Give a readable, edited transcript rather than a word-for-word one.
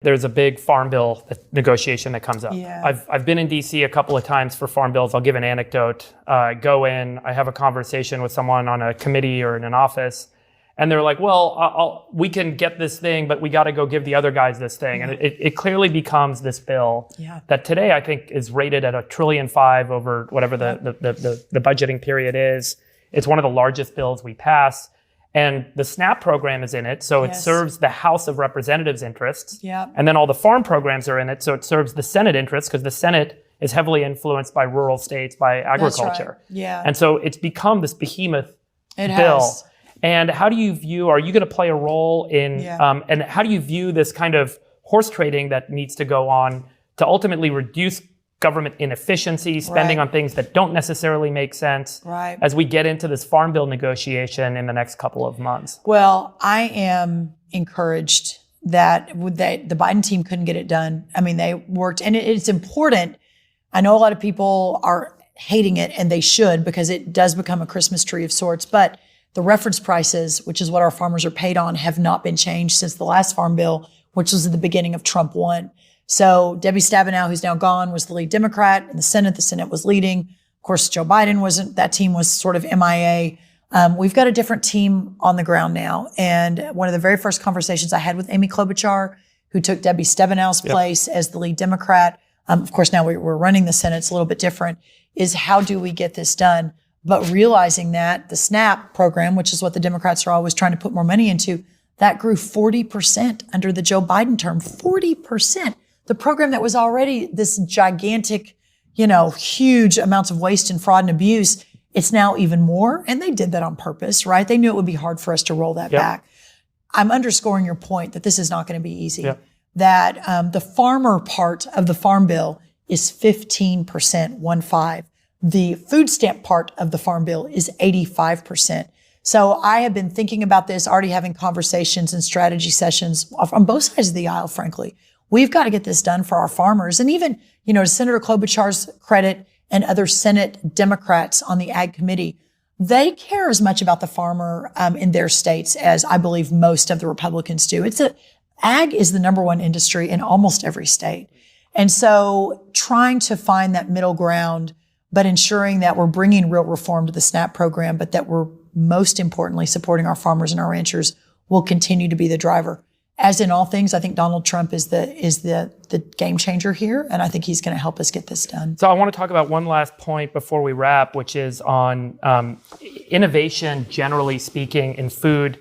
there's a big farm bill negotiation that comes up. Yeah. I've been in DC a couple of times for farm bills. I'll give an anecdote. I go in, I have a conversation with someone on a committee or in an office, and they're like, well, we can get this thing, but we got to go give the other guys this thing. And it clearly becomes this bill that today I think is rated at $1.5 trillion over whatever the budgeting period is. It's one of the largest bills we pass. And the SNAP program is in it, so it serves the House of Representatives' interests. Yeah. And then all the farm programs are in it, so it serves the Senate interests, because the Senate is heavily influenced by rural states, by agriculture. That's right. Yeah. And so it's become this behemoth bill. Has. And how do you view, are you going to play a role in, and how do you view this kind of horse trading that needs to go on to ultimately reduce government inefficiency, spending on things that don't necessarily make sense as we get into this farm bill negotiation in the next couple of months? Well, I am encouraged that the Biden team couldn't get it done. I mean, they worked, and it's important. I know a lot of people are hating it, and they should, because it does become a Christmas tree of sorts, but the reference prices, which is what our farmers are paid on, have not been changed since the last farm bill, which was at the beginning of Trump 1. So Debbie Stabenow, who's now gone, was the lead Democrat in the Senate. The Senate was leading. Of course, Joe Biden wasn't. That team was sort of MIA. We've got a different team on the ground now. And one of the very first conversations I had with Amy Klobuchar, who took Debbie Stabenow's place as the lead Democrat, of course, now we're running the Senate. It's a little bit different, is how do we get this done? But realizing that the SNAP program, which is what the Democrats are always trying to put more money into, that grew 40% under the Joe Biden term, 40%. The program that was already this gigantic, huge amounts of waste and fraud and abuse, it's now even more. And they did that on purpose, right? They knew it would be hard for us to roll that back. I'm underscoring your point that this is not going to be easy. That the farmer part of the farm bill is 15%, 1.5. The food stamp part of the farm bill is 85%. So I have been thinking about this, already having conversations and strategy sessions on both sides of the aisle, frankly. We've got to get this done for our farmers. And even, to Senator Klobuchar's credit and other Senate Democrats on the Ag Committee, they care as much about the farmer in their states as I believe most of the Republicans do. Ag is the number one industry in almost every state. And so trying to find that middle ground, but ensuring that we're bringing real reform to the SNAP program, but that we're most importantly supporting our farmers and our ranchers, will continue to be the driver. As in all things, I think Donald Trump is the game changer here, and I think he's going to help us get this done. So I want to talk about one last point before we wrap, which is on innovation, generally speaking, in food.